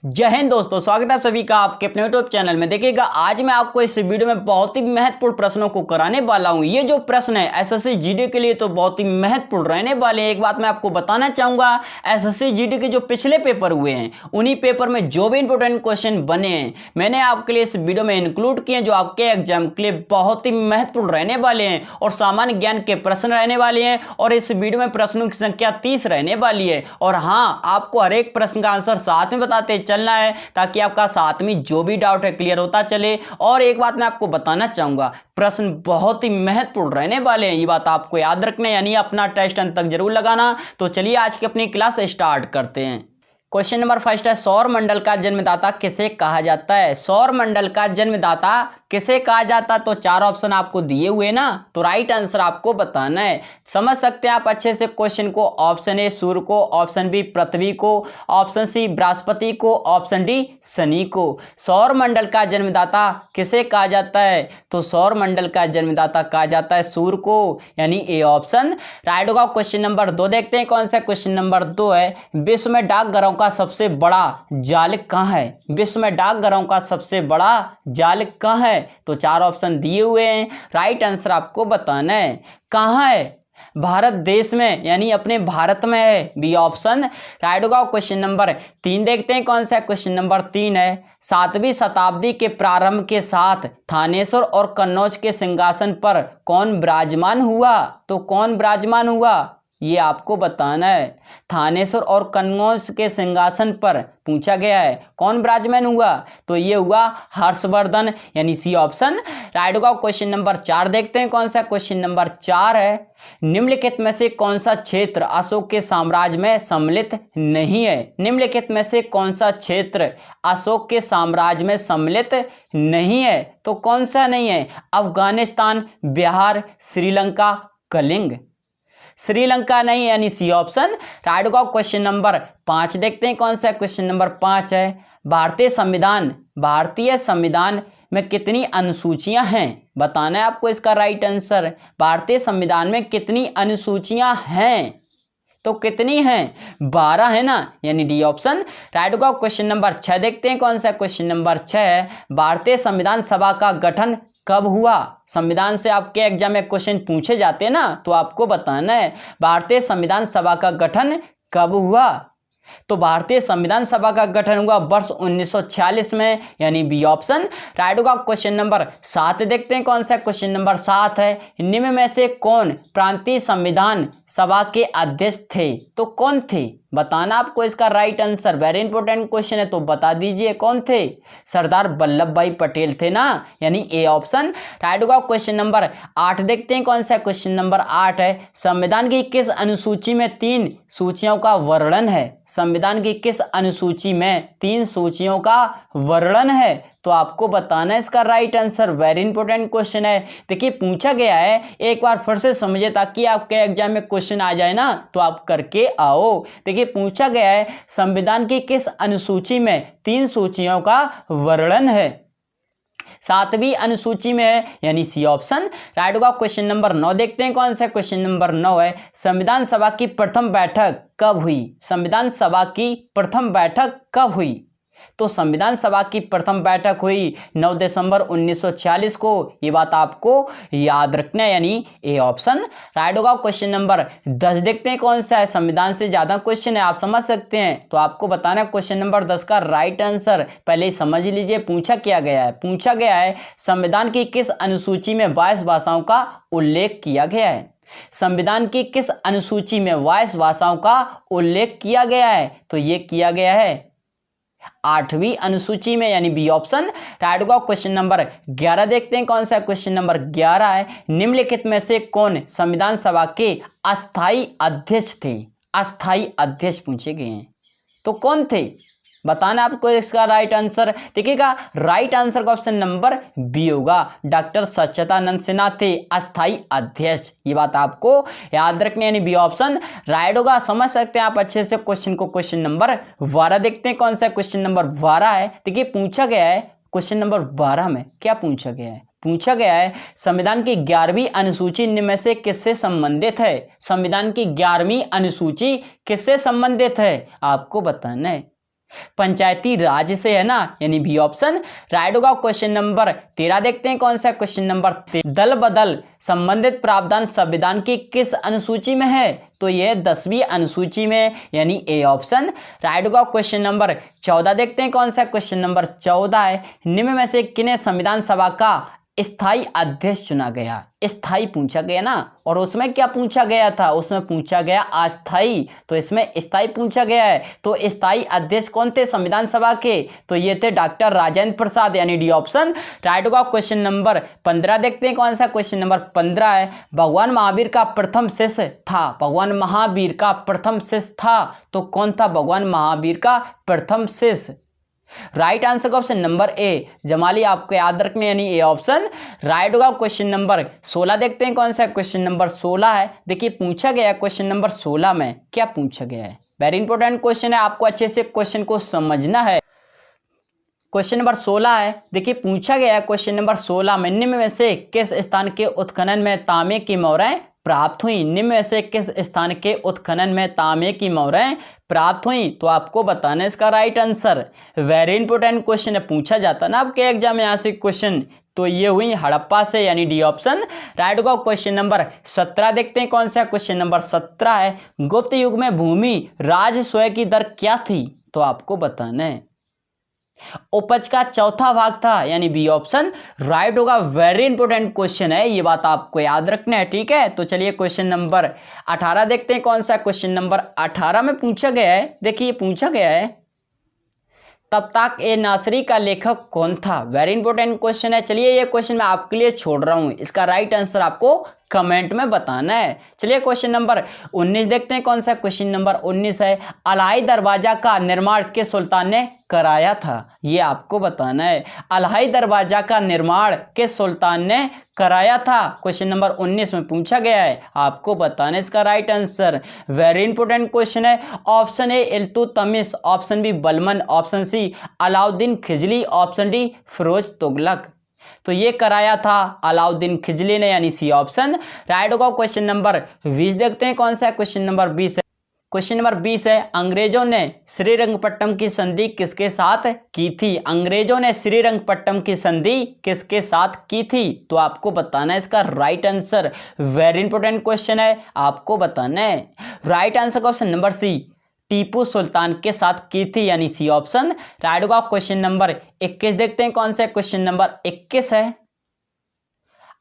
जय हिंद दोस्तों, स्वागत है आप सभी का आपके अपने यूट्यूब चैनल में। देखिएगा, आज मैं आपको इस वीडियो में बहुत ही महत्वपूर्ण प्रश्नों को कराने वाला हूं। ये जो प्रश्न है एसएससी जीडी के लिए तो बहुत ही महत्वपूर्ण रहने वाले हैं। एक बात मैं आपको बताना चाहूंगा, एसएससी जीडी के जो पिछले पेपर हुए हैं उन्हीं पेपर में जो भी इंपोर्टेंट क्वेश्चन बने हैं मैंने आपके लिए इस वीडियो में इंक्लूड किए, जो आपके एग्जाम के लिए बहुत ही महत्वपूर्ण रहने वाले हैं और सामान्य ज्ञान के प्रश्न रहने वाले हैं। और इस वीडियो में प्रश्नों की संख्या 30 रहने वाली है। और हाँ, आपको हर एक प्रश्न का आंसर साथ में बताते चलना है ताकि आपका साथ में जो भी डाउट है क्लियर होता चले। और एक बात मैं आपको बताना चाहूंगा, प्रश्न बहुत ही महत्वपूर्ण रहने वाले हैं, ये बात आपको याद रखना है, यानी अपना टेस्ट अंत तक जरूर लगाना। तो चलिए आज की अपनी क्लास स्टार्ट करते हैं। क्वेश्चन नंबर फर्स्ट है, सौर मंडल का जन्मदाता किसे कहा जाता है? सौर मंडल का जन्मदाता किसे कहा जाता? तो चार ऑप्शन आपको दिए हुए ना, तो राइट आंसर आपको बताना है। समझ सकते हैं आप अच्छे से क्वेश्चन को। ऑप्शन ए सूर्य को, ऑप्शन बी पृथ्वी को, ऑप्शन सी बृहस्पति को, ऑप्शन डी शनि को। सौर मंडल का जन्मदाता किसे कहा जाता है? तो सौर मंडल का जन्मदाता कहा जाता है सूर्य को, यानी ए ऑप्शन राइट होगा। क्वेश्चन नंबर 2 देखते हैं कौन सा। क्वेश्चन नंबर 2 है, विश्व में डाकघरों का सबसे बड़ा जाल कहाँ है? विश्व में डाकघरों का सबसे बड़ा जाल कहाँ है? तो चार ऑप्शन दिए हुए हैं, राइट आंसर आपको बताना है। कहाँ है? भारत देश में, यानी अपने भारत में है, बी ऑप्शन राइट होगा। क्वेश्चन नंबर 3 देखते हैं कौन सा। क्वेश्चन नंबर 3 है, 7वीं शताब्दी के प्रारंभ के साथ थानेश्वर और कन्नौज के सिंहासन पर कौन विराजमान हुआ? तो कौन विराजमान हुआ ये आपको बताना है। थानेश्वर और कन्नौज के सिंहासन पर पूछा गया है, कौन विराजमान हुआ? तो ये हुआ हर्षवर्धन, यानी सी ऑप्शन राइट होगा। क्वेश्चन नंबर 4 देखते हैं कौन सा। क्वेश्चन नंबर 4 है, निम्नलिखित में से कौन सा क्षेत्र अशोक के साम्राज्य में सम्मिलित नहीं है? निम्नलिखित में से कौन सा क्षेत्र अशोक के साम्राज्य में सम्मिलित नहीं है? तो कौन सा नहीं है? अफगानिस्तान, बिहार, श्रीलंका, कलिंग। श्रीलंका नहीं, यानी सी ऑप्शन राइट होगा। क्वेश्चन नंबर 5 देखते हैं कौन सा। क्वेश्चन नंबर 5 है, भारतीय संविधान में कितनी अनुसूचियां हैं? बताना है आपको इसका राइट आंसर। भारतीय संविधान में कितनी अनुसूचियां हैं? तो कितनी हैं? 12 है ना, यानी डी ऑप्शन राइट होगा। क्वेश्चन नंबर 6 देखते हैं कौन सा। क्वेश्चन नंबर 6 है, भारतीय संविधान सभा का गठन कब हुआ? संविधान से आपके एग्जाम में क्वेश्चन पूछे जाते हैं ना, तो आपको बताना है भारतीय संविधान सभा का गठन कब हुआ? तो भारतीय संविधान सभा का गठन हुआ वर्ष 1946 में, यानी बी ऑप्शन राइट होगा। क्वेश्चन नंबर 7 देखते हैं कौन सा। क्वेश्चन नंबर 7 है, निम्न में से कौन प्रांतीय संविधान सभा के अध्यक्ष थे? तो कौन थे? बताना आपको इसका right answer. Very important question है, तो बता दीजिए कौन थे? सरदार वल्लभ भाई पटेल थे ना, यानी ए ऑप्शन राइट होगा। क्वेश्चन नंबर 8 देखते हैं कौन सा। क्वेश्चन नंबर 8 है, संविधान की किस अनुसूची में 3 सूचियों का वर्णन है? संविधान की किस अनुसूची में 3 सूचियों का वर्णन है? तो आपको बताना है इसका right answer. Very important question है। देखिए पूछा गया है, एक बार फिर से समझिए ताकि आपके एग्जाम में क्वेश्चन आ जाए ना, तो आप करके आओ। देखिए पूछा गया है, संविधान की किस अनुसूची में 3 सूचियों का वर्णन है? 7वीं अनुसूची में है, यानी सी ऑप्शन राइट होगा। क्वेश्चन नंबर 9 देखते हैं कौन सा। क्वेश्चन नंबर 9 है, संविधान सभा की प्रथम बैठक कब हुई? संविधान सभा की प्रथम बैठक कब हुई? तो संविधान सभा की प्रथम बैठक हुई 9 दिसंबर 1946 को। ये बात आपको याद रखना है, यानी ए ऑप्शन राइट होगा। क्वेश्चन नंबर 10 देखते हैं कौन सा है। संविधान से ज्यादा क्वेश्चन है, आप समझ सकते हैं, तो आपको बताना है क्वेश्चन नंबर 10 का राइट आंसर। पहले ही समझ लीजिए पूछा क्या गया है। पूछा गया है, संविधान की किस अनुसूची में 22 भाषाओं का उल्लेख किया गया है? संविधान की किस अनुसूची में 22 भाषाओं का उल्लेख किया गया है? तो ये किया गया है 8वीं अनुसूची में, यानी बी ऑप्शन राइट होगा। क्वेश्चन नंबर 11 देखते हैं कौन सा। क्वेश्चन नंबर 11 है, निम्नलिखित में से कौन संविधान सभा के अस्थाई अध्यक्ष थे? अस्थाई अध्यक्ष पूछे गए हैं, तो कौन थे? बताना आपको इसका राइट आंसर। देखिएगा, राइट आंसर का ऑप्शन नंबर बी होगा, डॉक्टर सच्चिदानंद सिन्हा थे अस्थाई अध्यक्ष। ये बात आपको याद रखनी, यानी बी ऑप्शन राइट होगा। समझ सकते हैं आप अच्छे से क्वेश्चन को। क्वेश्चन नंबर 12 देखते हैं कौन सा। क्वेश्चन नंबर 12 है, देखिए पूछा गया है क्वेश्चन नंबर 12 में क्या पूछा गया है। पूछा गया है, संविधान की 11वीं अनुसूची निम्न में से किससे संबंधित है? संविधान की 11वीं अनुसूची किससे संबंधित है? आपको बताना है। पंचायती राज से है ना, यानी बी ऑप्शन राइट होगा। क्वेश्चन नंबर 13 देखते हैं कौन सा क्वेश्चन नंबर 13। दल बदल संबंधित प्रावधान संविधान की किस अनुसूची में है? तो यह 10वीं अनुसूची में, यानी ए ऑप्शन राइट होगा। क्वेश्चन नंबर 14 देखते हैं कौन सा क्वेश्चन नंबर 14 है। निम्न में से किन्हें संविधान सभा का स्थायी अध्यक्ष चुना गया? स्थायी पूछा गया ना, और उसमें क्या पूछा गया था? उसमें पूछा गया अस्थायी, तो इसमें स्थायी पूछा गया है। तो स्थायी अध्यक्ष कौन थे संविधान सभा के? तो ये थे डॉक्टर राजेंद्र प्रसाद, यानी डी ऑप्शन राइट होगा। क्वेश्चन नंबर 15 देखते हैं कौन सा क्वेश्चन नंबर 15 है। भगवान महावीर का प्रथम शिष्य था, भगवान महावीर का प्रथम शिष्य था, तो कौन था भगवान महावीर का प्रथम शिष्य? राइट आंसर का ऑप्शन नंबर ए जमाली, आपको याद रखना, यानी ए ऑप्शन राइट होगा। क्वेश्चन नंबर 16 देखते हैं कौन सा क्वेश्चन नंबर 16 है। देखिए पूछा गया क्वेश्चन नंबर 16 में क्या पूछा गया है, वेरी इंपॉर्टेंट क्वेश्चन है, आपको अच्छे से क्वेश्चन को समझना है। क्वेश्चन नंबर 16 है, देखिए पूछा गया है क्वेश्चन नंबर 16 में निम्न में से किस स्थान के उत्खनन में तांबे की मोहरें प्राप्त हुई? निम्न में से किस स्थान के उत्खनन में तांबे की मोहरें प्राप्त हुई? तो आपको बताना है इसका right answer. Very important question है, पूछा जाता ना आपके एग्जाम में यहाँ से क्वेश्चन। तो ये हुई हड़प्पा से, यानी डी ऑप्शन राइट होगा। क्वेश्चन नंबर 17 देखते हैं कौन सा क्वेश्चन नंबर 17 है। गुप्त युग में भूमि राजस्व की दर क्या थी? तो आपको बताना है उपज का चौथा भाग था, यानी बी ऑप्शन राइट होगा। वेरी इंपॉर्टेंट क्वेश्चन है, ये बात आपको याद रखना है, ठीक है। तो चलिए क्वेश्चन नंबर 18 देखते हैं कौन सा क्वेश्चन नंबर 18 में पूछा गया है। देखिए पूछा गया है तख्ताक ए नासरी का लेखक कौन था? वेरी इंपॉर्टेंट क्वेश्चन है। चलिए ये क्वेश्चन मैं आपके लिए छोड़ रहा हूं, इसका राइट आंसर आपको कमेंट में बताना है। चलिए क्वेश्चन नंबर 19 देखते हैं कौन सा क्वेश्चन नंबर 19 है। अलाही दरवाजा का निर्माण किस सुल्तान ने कराया था? ये आपको बताना है, अलाही दरवाजा का निर्माण किस सुल्तान ने कराया था? क्वेश्चन नंबर 19 में पूछा गया है, आपको बताना है इसका right answer. Very important question है। Option A Iltutmish, option B Balban, option C Alauddin खिजली, ऑप्शन डी फिरोज तुगलक। तो ये कराया था अलाउद्दीन खिजली ने, यानी सी ऑप्शन राइट होगा। क्वेश्चन नंबर 20 देखते हैं कौन सा क्वेश्चन नंबर 20 है। क्वेश्चन नंबर 20 है अंग्रेजों ने श्रीरंगपट्टम की संधि किसके साथ की थी? अंग्रेजों ने श्रीरंगपट्टम की संधि किसके साथ की थी? तो आपको बताना है इसका right answer. Very important question है, आपको बताना है राइट आंसर का option number C Tipu Sultan के साथ की थी, यानी सी ऑप्शन राइट होगा। क्वेश्चन नंबर 21 देखते हैं कौन सा क्वेश्चन नंबर 21 है।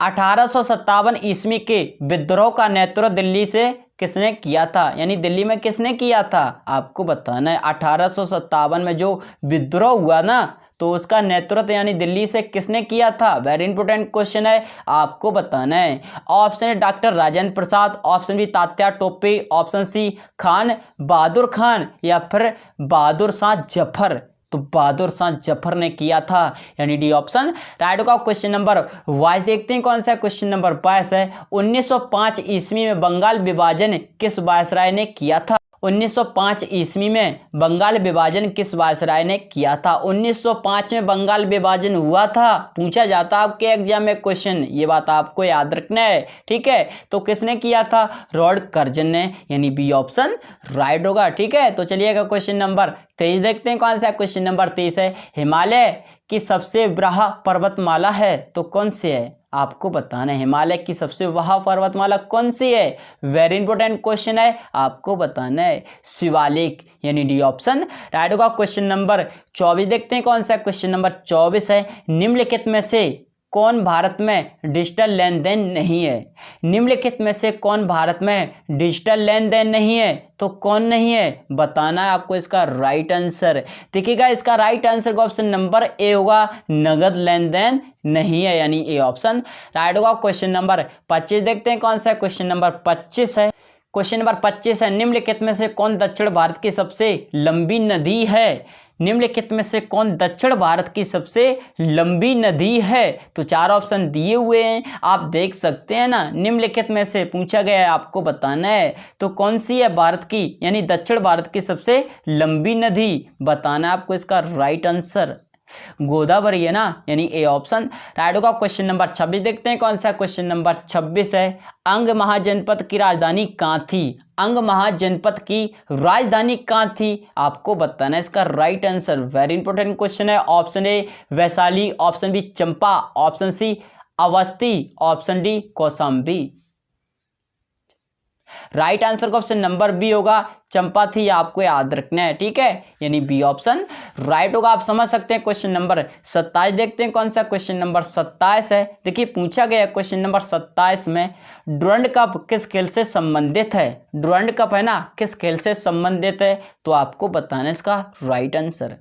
1857 ईस्वी के विद्रोह का नेतृत्व दिल्ली से किसने किया था? यानी दिल्ली में किसने किया था? आपको बताना है 1857 में जो विद्रोह हुआ ना, तो उसका नेतृत्व यानी दिल्ली से किसने किया था? वेरी इंपॉर्टेंट क्वेश्चन है, आपको बताना है। ऑप्शन है doctor Rajendra Prasad, option B Tatya Tope, option C Khan Bahadur Khan, या फिर बहादुर शाह जफर। तो बहादुर शाह जफर ने किया था, यानी डी ऑप्शन राइट होगा। क्वेश्चन नंबर 22 देखते हैं कौन सा क्वेश्चन नंबर 22 है। 1905 ईस्वी में बंगाल विभाजन किस वायसराय ने किया था? 1905 ईस्वी में बंगाल विभाजन किस वायसराय ने किया था? 1905 में बंगाल विभाजन हुआ था, पूछा जाता आपके एग्जाम में क्वेश्चन, ये बात आपको याद रखना है, ठीक है। तो किसने किया था? लॉर्ड कर्जन ने, यानी बी ऑप्शन राइट होगा, ठीक है। तो चलिएगा क्वेश्चन नंबर 23 देखते हैं कौन सा क्वेश्चन नंबर 23 है। हिमालय की सबसे बड़ा पर्वतमाला है, तो कौन सी है? आपको बताना है हिमालय की सबसे बड़ा पर्वतमाला कौन सी है? वेरी इंपॉर्टेंट क्वेश्चन है, आपको बताना है शिवालिक, यानी डी ऑप्शन राइट होगा। क्वेश्चन नंबर 24 देखते हैं कौन सा क्वेश्चन नंबर 24 है। निम्नलिखित में से कौन भारत में डिजिटल लेन देन नहीं है? निम्नलिखित में से कौन भारत में डिजिटल लेन देन नहीं है? तो कौन नहीं है, बताना है आपको इसका राइट आंसर। देखिएगा इसका राइट आंसर का ऑप्शन नंबर ए होगा, नगद लेन देन नहीं है, यानी ए ऑप्शन राइट होगा। क्वेश्चन नंबर 25 देखते हैं कौन सा क्वेश्चन नंबर 25 है। क्वेश्चन नंबर 25 है। निम्नलिखित में से कौन दक्षिण भारत की सबसे लंबी नदी है? निम्नलिखित में से कौन दक्षिण भारत की सबसे लंबी नदी है? तो 4 ऑप्शन दिए हुए हैं, आप देख सकते हैं ना। निम्नलिखित में से पूछा गया है, आपको बताना है तो कौन सी है भारत की, यानी दक्षिण भारत की सबसे लंबी नदी, बताना है आपको इसका राइट आंसर। गोदावरी है ना, यानी ए ऑप्शन राइट होगा। क्वेश्चन नंबर 26 देखते हैं कौन सा क्वेश्चन नंबर 26 है। अंग महाजनपद की राजधानी कहाँ थी? अंग महाजनपद की राजधानी कहाँ थी? आपको बताना है इसका right answer. Very important question है। Option A Vaishali, option B Champa, option C Avasthi, option D Kaushambi. Right answer का ऑप्शन नंबर बी होगा, चंपा थी, आपको याद रखना है, ठीक है, यानी बी ऑप्शन राइट होगा। आप समझ सकते हैं। क्वेश्चन नंबर 27 देखते हैं कौन सा क्वेश्चन नंबर 27 है। देखिए पूछा गया क्वेश्चन नंबर 27 में डुरंड कप किस खेल से संबंधित है? डुरंड कप है ना, किस खेल से संबंधित है? तो आपको बताना है इसका राइट आंसर।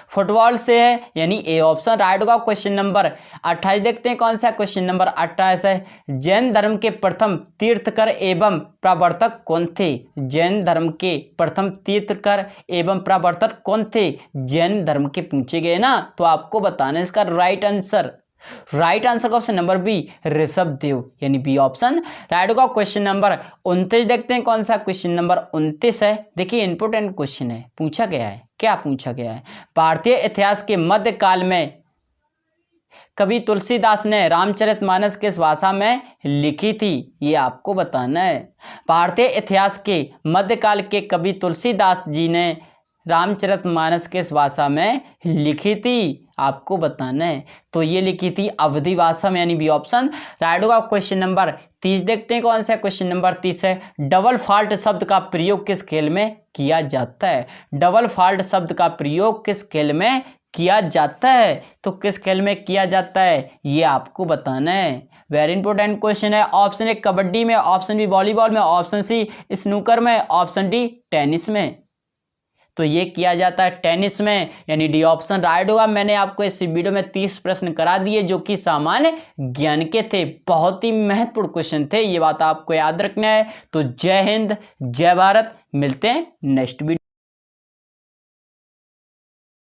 फुटबॉल से है, यानी ए ऑप्शन राइट होगा। क्वेश्चन नंबर 28 देखते हैं कौन सा क्वेश्चन नंबर 28 है। जैन धर्म के प्रथम तीर्थकर एवं प्रवर्तक कौन थे? जैन धर्म के प्रथम तीर्थकर एवं प्रवर्तक कौन थे? जैन धर्म के पूछे गए ना, तो आपको बताना है इसका राइट आंसर। राइट आंसर का option number B Rishabh Dev, यानी बी ऑप्शन राइट होगा। क्वेश्चन नंबर 29 देखते हैं कौन सा क्वेश्चन नंबर 29 है। देखिए इंपोर्टेंट क्वेश्चन है, पूछा गया है, क्या पूछा गया है? भारतीय इतिहास के मध्यकाल में कवि तुलसीदास ने रामचरितमानस किस भाषा में लिखी थी? ये आपको बताना है। भारतीय इतिहास के मध्यकाल के कवि तुलसीदास जी ने रामचरितमानस किस भाषा में लिखी थी? आपको बताना है। तो ये लिखी थी अवधी भाषा में, यानी बी ऑप्शन राइट होगा। क्वेश्चन नंबर 30 देखते हैं कौन सा क्वेश्चन नंबर 30 है। डबल फॉल्ट शब्द का प्रयोग किस खेल में किया जाता है? डबल फॉल्ट शब्द का प्रयोग किस खेल में किया जाता है? तो किस खेल में किया जाता है ये आपको बताना है। वेरी इंपॉर्टेंट क्वेश्चन है। ऑप्शन ए कबड्डी में, ऑप्शन बी वॉलीबॉल में, ऑप्शन सी स्नूकर में, ऑप्शन डी टेनिस में। तो ये किया जाता है टेनिस में, यानी डी ऑप्शन राइट होगा। मैंने आपको इस वीडियो में 30 प्रश्न करा दिए जो कि सामान्य ज्ञान के थे, बहुत ही महत्वपूर्ण क्वेश्चन थे, ये बात आपको याद रखना है। तो जय हिंद, जय भारत, मिलते हैं नेक्स्ट वीडियो।